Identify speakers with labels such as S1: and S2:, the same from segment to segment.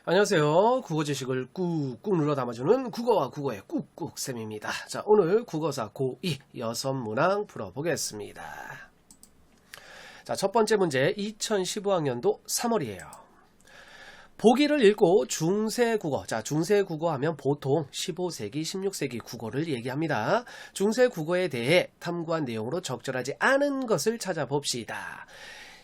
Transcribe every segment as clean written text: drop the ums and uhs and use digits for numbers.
S1: 안녕하세요. 국어 지식을 꾹꾹 눌러 담아주는 국어와 국어의 꾹꾹 쌤입니다. 자, 오늘 국어사 고2 여섯 문항 풀어보겠습니다. 자, 첫 번째 문제 2015학년도 3월이에요. 보기를 읽고 중세 국어. 자, 중세 국어 하면 보통 15세기, 16세기 국어를 얘기합니다. 중세 국어에 대해 탐구한 내용으로 적절하지 않은 것을 찾아봅시다.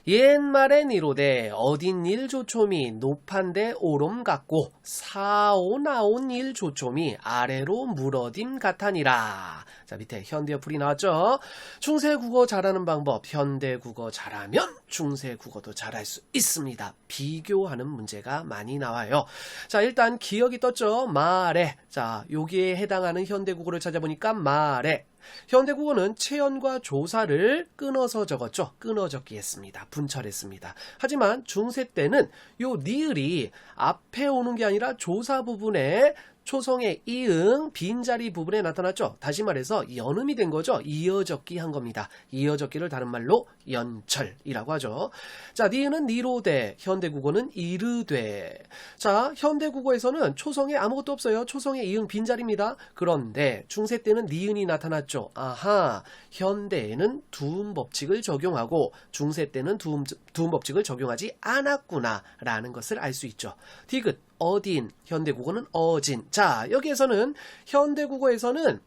S1: 옛말엔 이로되 어딘 일 조초미 높한데 오름 같고 사오 나온 일 조초미 아래로 물어딤 같하니라. 자, 밑에 현대어풀이 나왔죠. 중세 국어 잘하는 방법. 현대 국어 잘하면 중세 국어도 잘할 수 있습니다. 비교하는 문제가 많이 나와요. 자, 일단 기억이 떴죠. 말에. 자, 여기에 해당하는 현대 국어를 찾아보니까 말에. 현대국어는 체연과 조사를 끊어서 적었죠. 끊어 적기 했습니다. 분철했습니다. 하지만 중세 때는 요 니을이 앞에 오는 게 아니라 조사 부분에 초성의 이응, 빈자리 부분에 나타났죠. 다시 말해서 연음이 된 거죠. 이어적기 한 겁니다. 이어적기를 다른 말로 연철이라고 하죠. 자, 니은은 니로되, 현대국어는 이르되. 자, 현대국어에서는 초성에 아무것도 없어요. 초성의 이응, 빈자리입니다. 그런데 중세 때는 니은이 나타났죠. 아하, 현대에는 두음 법칙을 적용하고 중세 때는 두음 법칙을 적용하지 않았구나 라는 것을 알 수 있죠. 디귿, 어딘, 현대국어는 어진. 자, 여기에서는 현대국어에서는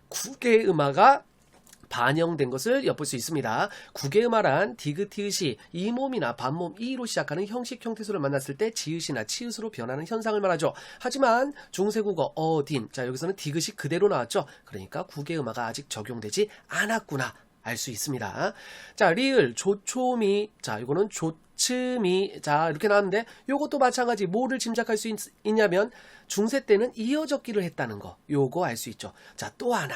S1: 국외음화가 반영된 것을 엿볼 수 있습니다. 국외음화란 디귿, 티읕이 이몸이나 반몸, 이로 시작하는 형식 형태수를 만났을 때 지읒이나 치읓으로 변하는 현상을 말하죠. 하지만 중세국어 어딘, 자, 여기서는 디귿이 그대로 나왔죠. 그러니까 국외음화가 아직 적용되지 않았구나 알 수 있습니다. 자, 리을, 조초미. 자, 이거는 조츠미. 자, 이렇게 나왔는데 요것도 마찬가지. 뭐를 짐작할 수 있냐면 중세 때는 이어적기를 했다는 거. 요거 알 수 있죠. 자, 또 하나.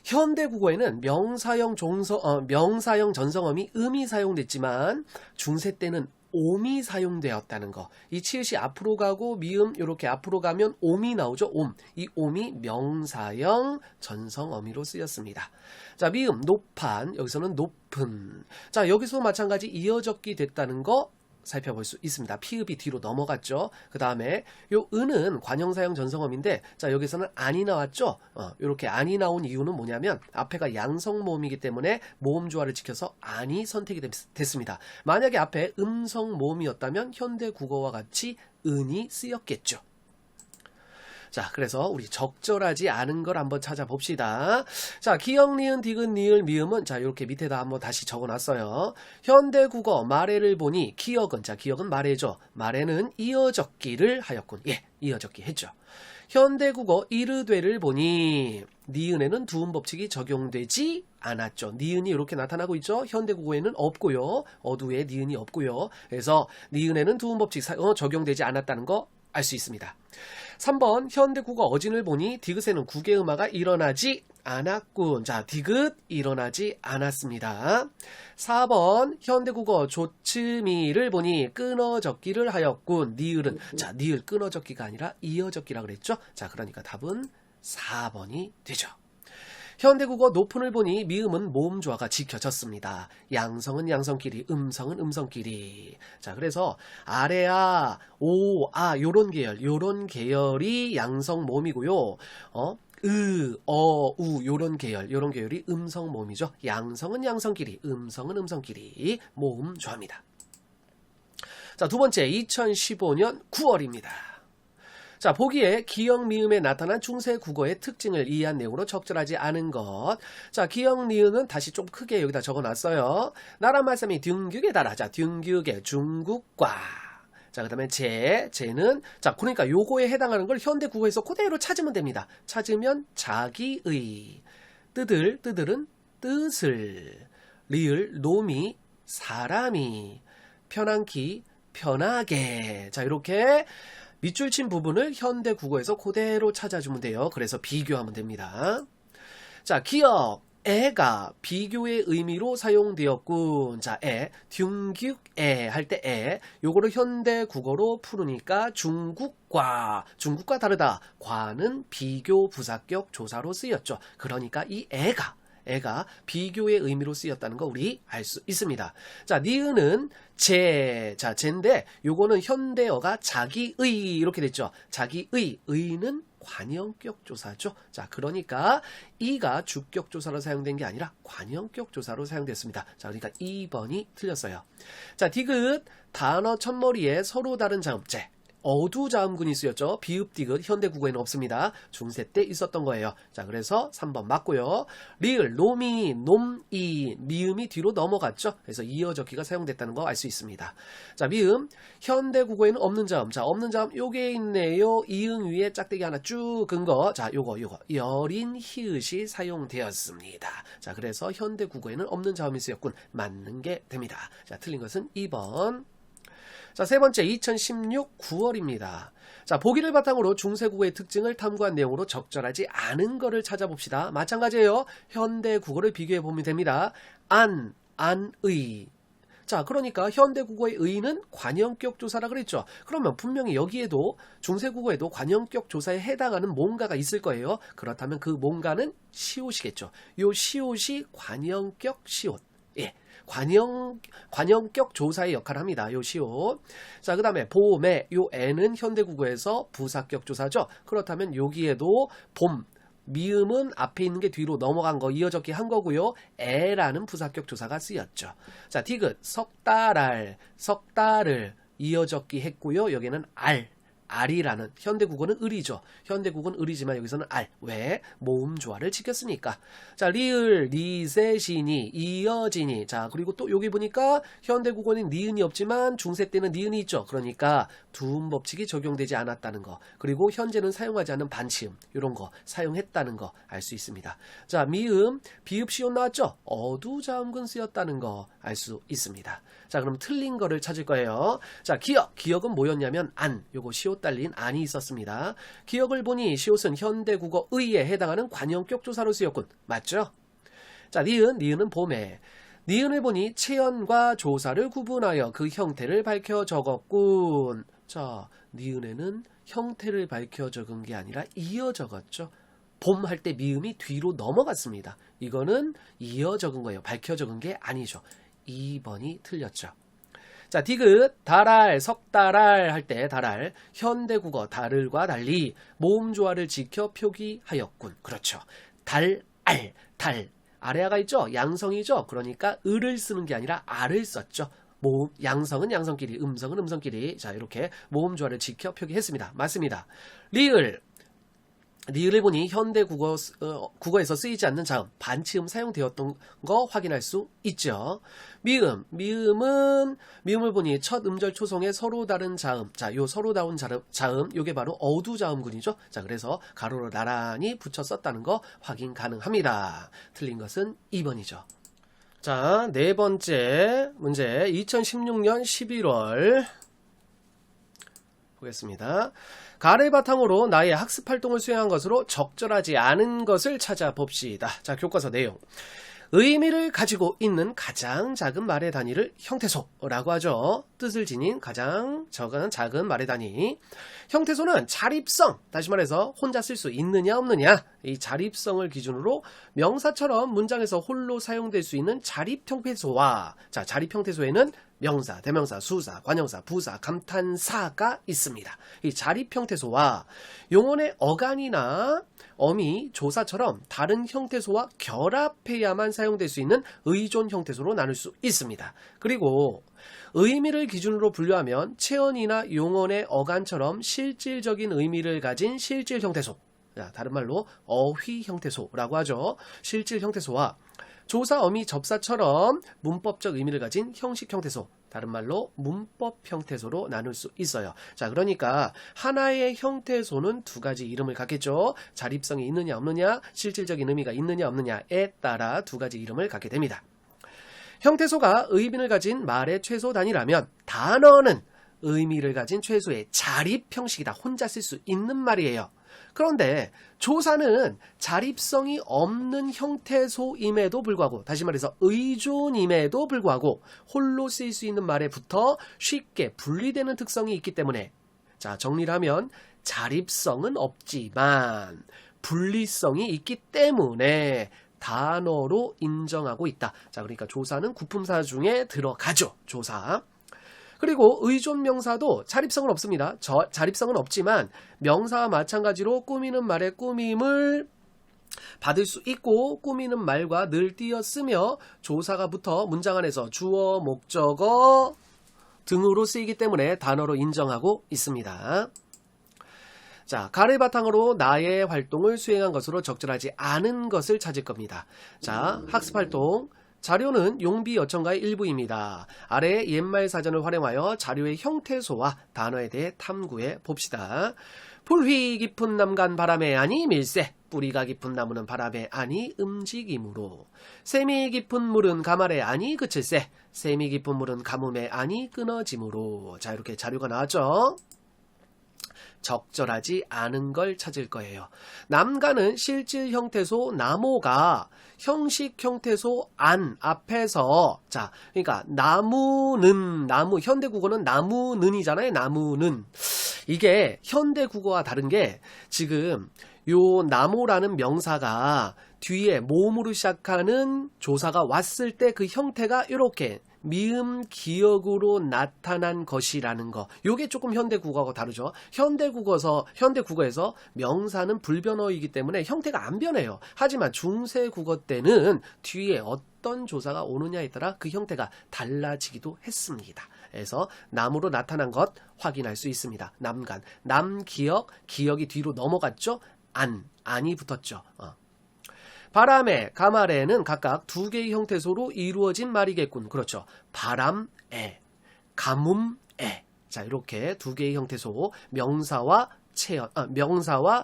S1: 현대국어에는 명사형 전성어미 음이 사용됐지만 중세 때는 옴이 사용되었다는 거. 이 치읓이 앞으로 가고 미음 이렇게 앞으로 가면 옴이 나오죠. 옴. 이 옴이 명사형 전성어미로 쓰였습니다. 자, 미음 높한. 여기서는 높은. 자, 여기서 마찬가지 이어적기 됐다는 거 살펴볼 수 있습니다. 피읍이 뒤로 넘어갔죠. 그 다음에 요 은은 관형사형 전성어미인데, 자, 여기서는 안이 나왔죠. 이렇게 안이 나온 이유는 뭐냐면 앞에가 양성모음이기 때문에 모음 조화를 지켜서 안이 선택이 됐습니다. 만약에 앞에 음성모음이었다면 현대국어와 같이 은이 쓰였겠죠. 자, 그래서 우리 적절하지 않은 걸 한번 찾아봅시다. 자, 기역, 니은, 디귿, 니을, 미음은 자, 이렇게 밑에다 한번 다시 적어놨어요. 현대국어 말해를 보니 기역은, 자, 기역은 말해죠. 말해는 이어적기를 하였군. 예, 이어적기 했죠. 현대국어 이르되를 보니 니은에는 두음 법칙이 적용되지 않았죠. 니은이 이렇게 나타나고 있죠. 현대국어에는 없고요. 어두에 니은이 없고요. 그래서 니은에는 두음 법칙 적용되지 않았다는 거 알 수 있습니다. 3번 현대국어 어진을 보니 디귿에는 국외음화가 일어나지 않았군. 자, 디귿 일어나지 않았습니다. 4번 현대국어 조츠미를 보니 끊어적기를 하였군. 니을은, 자, 니을 끊어적기가 아니라 이어적기라 그랬죠. 자, 그러니까 답은 4번이 되죠. 현대국어 높은을 보니 미음은 모음 조화가 지켜졌습니다. 양성은 양성끼리, 음성은 음성끼리. 자, 그래서 아래아, 오아 요런 계열이 양성 모음이고요. 우 요런 계열이 음성 모음이죠. 양성은 양성끼리, 음성은 음성끼리 모음 조화입니다. 자, 두 번째 2015년 9월입니다. 자, 보기에 기역, 미음에 나타난 중세 국어의 특징을 이해한 내용으로 적절하지 않은 것. 자, 기역, 니은은 다시 좀 크게 여기다 적어놨어요. 나라 말씀이 둥규에 달아. 자, 둥규의 중국과. 자, 그 다음에 제는, 자, 그러니까 요거에 해당하는 걸 현대 국어에서 그대로 찾으면 됩니다. 찾으면 자기의. 뜨들은 뜻을. 리을, 놈이, 사람이. 편안키, 편하게. 자, 이렇게 밑줄 친 부분을 현대 국어에서 그대로 찾아주면 돼요. 그래서 비교하면 됩니다. 자, 기역, 애가 비교의 의미로 사용되었군. 자, 둥규에 할 때 요거를 현대 국어로 풀으니까 중국과 다르다. 과는 비교 부사격 조사로 쓰였죠. 그러니까 이 애가 애가 비교의 의미로 쓰였다는 거 우리 알 수 있습니다. 자, 니은은 제, 자, 제인데 요거는 현대어가 자기의 이렇게 됐죠. 자기의, 의는 관형격 조사죠. 자, 그러니까 이가 주격 조사로 사용된 게 아니라 관형격 조사로 사용됐습니다. 자, 그러니까 2번이 틀렸어요. 자, 디귿 단어 첫머리에 서로 다른 자음제. 어두자음군이 쓰였죠. 비읍, 디귿 현대 국어에는 없습니다. 중세 때 있었던 거예요. 자, 그래서 3번 맞고요. 리을, 놈이, 놈이, 미음이 뒤로 넘어갔죠. 그래서 이어적기가 사용됐다는 거 알 수 있습니다. 자, 미음, 현대 국어에는 없는 자음. 자, 없는 자음 요게 있네요. 이응 위에 짝대기 하나 쭉 근 거. 자, 요거 여린 히읗이 사용되었습니다. 자, 그래서 현대 국어에는 없는 자음이 쓰였군. 맞는 게 됩니다. 자, 틀린 것은 2번. 자, 세 번째 2016 9월입니다. 자, 보기를 바탕으로 중세국어의 특징을 탐구한 내용으로 적절하지 않은 거를 찾아봅시다. 마찬가지예요. 현대 국어를 비교해 보면 됩니다. 안의. 자, 그러니까 현대 국어의 의는 관형격 조사라 그랬죠. 그러면 분명히 여기에도 중세국어에도 관형격 조사에 해당하는 뭔가가 있을 거예요. 그렇다면 그 뭔가는 시옷이겠죠. 요 시옷이 관형격 시옷. 예. 관형격 조사의 역할을 합니다. 요 시옷. 자, 그 다음에 봄에 요 애는 현대국어에서 부사격 조사죠. 그렇다면 여기에도 봄, 미음은 앞에 있는 게 뒤로 넘어간 거 이어적기 한 거고요. 애라는 부사격 조사가 쓰였죠. 자, 디귿 석달을 이어적기 했고요. 여기는 알이라는 현대국어는 을이죠. 현대국어는 을이지만 여기서는 왜? 모음 조화를 지켰으니까. 자, 리을, 리세시니, 이어지니. 자, 그리고 또 여기 보니까 현대국어는 니은이 없지만 중세 때는 니은이 있죠. 그러니까 두음 법칙이 적용되지 않았다는 거. 그리고 현재는 사용하지 않는 반치음 이런 거 사용했다는 거 알 수 있습니다. 자, 미음, 비읍 시옷 나왔죠. 어두자음근 쓰였다는 거 알 수 있습니다. 자, 그럼 틀린 거를 찾을 거예요. 자, 기억은 뭐였냐면 요거 시옷 달린 안이 있었습니다. 기억을 보니 시옷은 현대국어의에 해당하는 관형격 조사로 쓰였군. 맞죠? 자, 니은은 봄에. 니은을 보니 체연과 조사를 구분하여 그 형태를 밝혀 적었군. 자, 니은에는 형태를 밝혀 적은 게 아니라 이어 적었죠. 봄 할 때 미음이 뒤로 넘어갔습니다. 이거는 이어 적은 거예요. 밝혀 적은 게 아니죠. 2번이 틀렸죠. 자, 디귿, 석달알 할 때 달알, 현대국어 달을과 달리 모음 조화를 지켜 표기하였군. 그렇죠. 달. 아래아가 있죠? 양성이죠? 그러니까 을을 쓰는 게 아니라 알을 썼죠. 모음, 양성은 양성끼리, 음성은 음성끼리. 자, 이렇게 모음 조화를 지켜 표기했습니다. 맞습니다. 리을을 보니 현대 국어에서 쓰이지 않는 자음, 반치음 사용되었던 거 확인할 수 있죠. 미음을 보니 첫 음절 초성에 서로 다른 자음. 자, 요 서로 다른 자음, 요게 바로 어두자음군이죠. 자, 그래서 가로로 나란히 붙여 썼다는 거 확인 가능합니다. 틀린 것은 2번이죠. 자, 네 번째 문제 2016년 11월 보겠습니다. 가를 바탕으로 나의 학습 활동을 수행한 것으로 적절하지 않은 것을 찾아봅시다. 자, 교과서 내용. 의미를 가지고 있는 가장 작은 말의 단위를 형태소라고 하죠. 뜻을 지닌 가장 작은 말의 단위. 형태소는 자립성, 다시 말해서 혼자 쓸 수 있느냐 없느냐, 이 자립성을 기준으로 명사처럼 문장에서 홀로 사용될 수 있는 자립형태소와, 자, 자립형태소에는 명사, 대명사, 수사, 관형사, 부사, 감탄사가 있습니다. 이 자립형태소와 용언의 어간이나 어미, 조사처럼 다른 형태소와 결합해야만 사용될 수 있는 의존 형태소로 나눌 수 있습니다. 그리고 의미를 기준으로 분류하면 체언이나 용언의 어간처럼 실질적인 의미를 가진 실질 형태소, 다른 말로 어휘 형태소라고 하죠. 실질 형태소와 조사, 어미, 접사처럼 문법적 의미를 가진 형식 형태소, 다른 말로 문법 형태소로 나눌 수 있어요. 자, 그러니까 하나의 형태소는 두 가지 이름을 갖겠죠. 자립성이 있느냐 없느냐, 실질적인 의미가 있느냐 없느냐에 따라 두 가지 이름을 갖게 됩니다. 형태소가 의미를 가진 말의 최소 단위라면 단어는 의미를 가진 최소의 자립 형식이다. 혼자 쓸 수 있는 말이에요. 그런데 조사는 자립성이 없는 형태소임에도 불구하고, 다시 말해서 의존임에도 불구하고 홀로 쓰일 수 있는 말에 붙어 쉽게 분리되는 특성이 있기 때문에, 자, 정리를 하면 자립성은 없지만 분리성이 있기 때문에 단어로 인정하고 있다. 자, 그러니까 조사는 구품사 중에 들어가죠. 조사. 그리고 의존명사도 자립성은 없습니다. 자립성은 없지만 명사와 마찬가지로 꾸미는 말의 꾸밈을 받을 수 있고 꾸미는 말과 늘 띄어쓰며 조사가 붙어 문장 안에서 주어, 목적어 등으로 쓰이기 때문에 단어로 인정하고 있습니다. 자, 가를 바탕으로 나의 활동을 수행한 것으로 적절하지 않은 것을 찾을 겁니다. 자, 학습활동. 자료는 용비 요청가의 일부입니다. 아래 옛말 사전을 활용하여 자료의 형태소와 단어에 대해 탐구해 봅시다. 풀휘 깊은 남간 바람에 아니 밀새, 뿌리가 깊은 나무는 바람에 아니 움직임으로. 샘이 깊은 물은 가말에 아니 그칠새, 샘이 깊은 물은 가뭄에 아니 끊어짐으로. 자, 이렇게 자료가 나왔죠. 적절하지 않은 걸 찾을 거예요. 남간은 실질 형태소 나모가 형식 형태소 안 앞에서, 자, 그러니까 나무는, 나무, 현대국어는 나무는이잖아요. 나무는. 이게 현대국어와 다른 게 지금 요 나무라는 명사가 뒤에 모음으로 시작하는 조사가 왔을 때 그 형태가 이렇게 미음 기역으로 나타난 것이라는 거. 요게 조금 현대국어하고 다르죠. 현대국어에서 명사는 불변어이기 때문에 형태가 안 변해요. 하지만 중세국어 때는 뒤에 어떤 조사가 오느냐에 따라 그 형태가 달라지기도 했습니다. 그래서 남으로 나타난 것 확인할 수 있습니다. 남간, 남기역, 기역이 뒤로 넘어갔죠. 안이 붙었죠. 바람에, 가말에는 각각 두 개의 형태소로 이루어진 말이겠군. 그렇죠. 바람에, 가뭄에. 자, 이렇게 두 개의 형태소, 명사와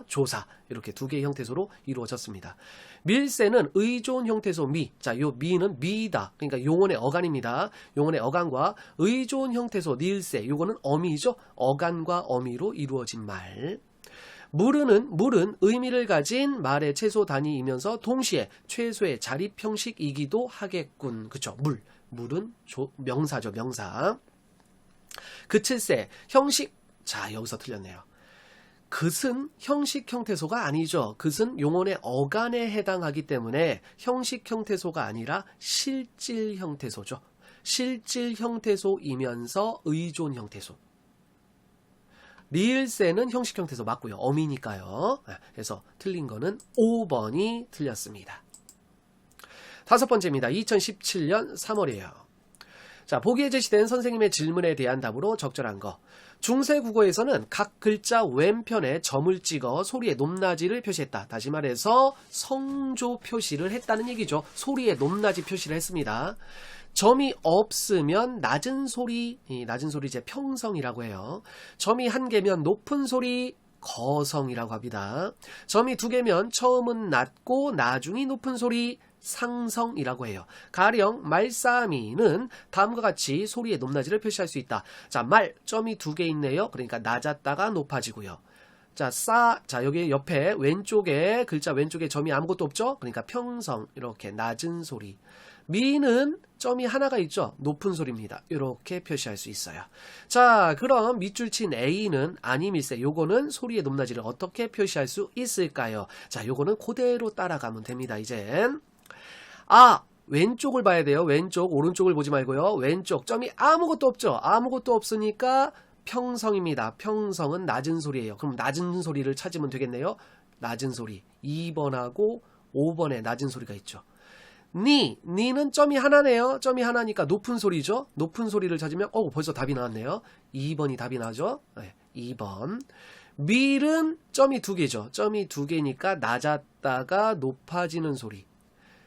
S1: 조사, 이렇게 두 개의 형태소로 이루어졌습니다. 밀새는 의존 형태소 미. 자, 요 미는 미다. 그러니까 용언의 어간입니다. 용언의 어간과 의존 형태소 닐새. 요거는 어미죠. 어간과 어미로 이루어진 말. 물은 의미를 가진 말의 최소 단위이면서 동시에 최소의 자립 형식이기도 하겠군. 그쵸? 물은 명사죠. 명사. 그칠새 형식. 자, 여기서 틀렸네요. 그은 형식 형태소가 아니죠. 그은 용언의 어간에 해당하기 때문에 형식 형태소가 아니라 실질 형태소죠. 실질 형태소이면서 의존 형태소. 리을새는 형식 형태소 맞고요. 어미니까요. 그래서 틀린 거는 5번이 틀렸습니다. 다섯 번째입니다. 2017년 3월이에요. 자, 보기에 제시된 선생님의 질문에 대한 답으로 적절한 거. 중세국어에서는 각 글자 왼편에 점을 찍어 소리의 높낮이를 표시했다. 다시 말해서 성조 표시를 했다는 얘기죠. 소리의 높낮이 표시를 했습니다. 점이 없으면 낮은 소리, 이 낮은 소리 이제 평성이라고 해요. 점이 한 개면 높은 소리, 거성이라고 합니다. 점이 두 개면 처음은 낮고 나중이 높은 소리, 상성이라고 해요. 가령 말싸미는 다음과 같이 소리의 높낮이를 표시할 수 있다. 자, 점이 두 개 있네요. 그러니까 낮았다가 높아지고요. 자, 자, 여기 옆에 왼쪽에, 글자 왼쪽에 점이 아무것도 없죠? 그러니까 평성, 이렇게 낮은 소리. 미는 점이 하나가 있죠? 높은 소리입니다. 이렇게 표시할 수 있어요. 자, 그럼 밑줄 친 A는 아니밀세. 요거는 소리의 높낮이를 어떻게 표시할 수 있을까요? 자, 요거는 그대로 따라가면 됩니다. 이젠. 왼쪽을 봐야 돼요. 왼쪽, 오른쪽을 보지 말고요. 왼쪽, 점이 아무것도 없죠? 아무것도 없으니까 평성입니다. 평성은 낮은 소리예요. 그럼 낮은 소리를 찾으면 되겠네요. 낮은 소리. 2번하고 5번에 낮은 소리가 있죠. 니는 점이 하나네요. 점이 하나니까 높은 소리죠. 높은 소리를 찾으면 벌써 답이 나왔네요. 2번이 답이 나죠. 네, 2번. 밀은 점이 두 개죠. 점이 두 개니까 낮았다가 높아지는 소리.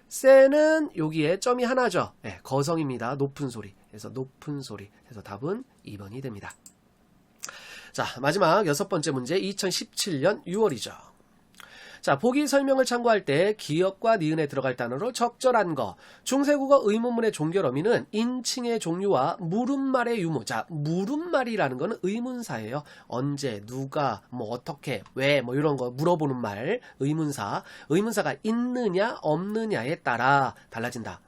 S1: 새는 여기에 점이 하나죠. 네, 거성입니다. 높은 소리. 그래서 높은 소리. 그래서 답은 2번이 됩니다. 자, 마지막 여섯 번째 문제 2017년 6월이죠. 자, 보기 설명을 참고할 때 기역과 니은에 들어갈 단어로 적절한 거. 중세국어 의문문의 종결 어미는 인칭의 종류와 물음말의 유무. 자, 물음말이라는 거는 의문사예요. 언제, 누가, 어떻게, 왜, 이런 거 물어보는 말. 의문사. 의문사가 있느냐, 없느냐에 따라 달라진다.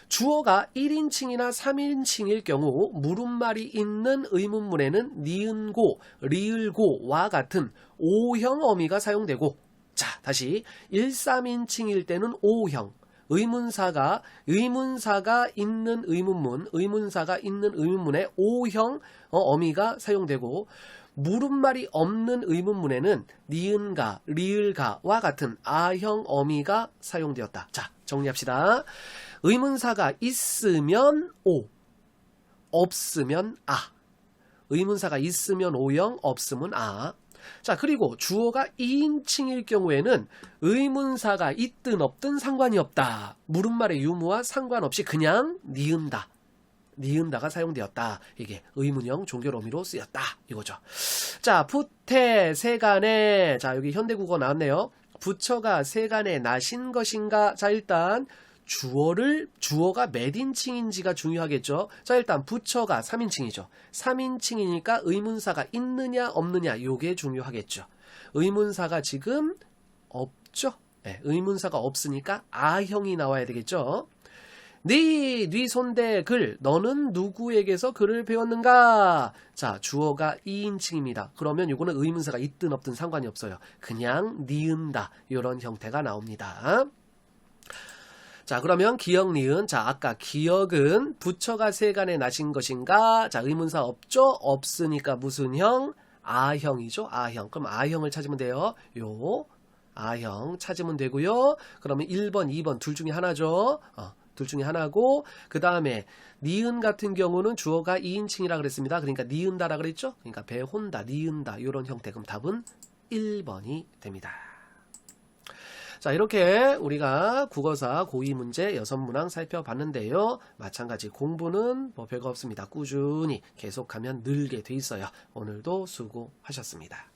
S1: 주어가 1인칭이나 3인칭일 경우 물음말이 있는 의문문에는 니은고, 리을고와 같은 O형 어미가 사용되고, 자, 다시 1, 3인칭일 때는 O형, 의문사가 있는 의문사가 있는 의문문에 O형 어미가 사용되고 물음말이 없는 의문문에는 니은가, 리을가와 같은 A형 어미가 사용되었다. 자, 정리합시다. 의문사가 있으면 O, 없으면 A. 의문사가 있으면 O형, 없으면 A. 자, 그리고 주어가 2인칭일 경우에는 의문사가 있든 없든 상관이 없다. 물음말의 유무와 상관없이 그냥 니은다가 사용되었다. 이게 의문형 종결 어미로 쓰였다. 이거죠. 자, 부태 세간에, 자, 여기 현대국어 나왔네요. 부처가 세간에 나신 것인가? 자, 일단 주어가 몇 인칭인지가 중요하겠죠. 자, 일단 부처가 3인칭이죠. 3인칭이니까 의문사가 있느냐 없느냐 요게 중요하겠죠. 의문사가 지금 없죠. 네, 의문사가 없으니까 A형이 나와야 되겠죠. 네 손대 글, 너는 누구에게서 글을 배웠는가? 자, 주어가 2인칭입니다. 그러면 이거는 의문사가 있든 없든 상관이 없어요. 그냥 니은다 이런 형태가 나옵니다. 자, 그러면 기역, 니은. 자, 아까 기역은 부처가 세간에 나신 것인가? 자, 의문사 없죠? 없으니까 무슨 형? A형이죠. A형. 그럼 A형을 찾으면 돼요. 요 A형 찾으면 되고요. 그러면 1번, 2번 둘 중에 하나죠. 둘 중에 하나고, 그 다음에 니은 같은 경우는 주어가 2인칭이라 그랬습니다. 그러니까 니은다라 그랬죠. 그러니까 배혼다, 니은다 이런 형태. 그럼 답은 1번이 됩니다. 자, 이렇게 우리가 국어사 고2 문제 6문항 살펴봤는데요. 마찬가지 공부는 뭐 별거 없습니다. 꾸준히 계속하면 늘게 돼 있어요. 오늘도 수고하셨습니다.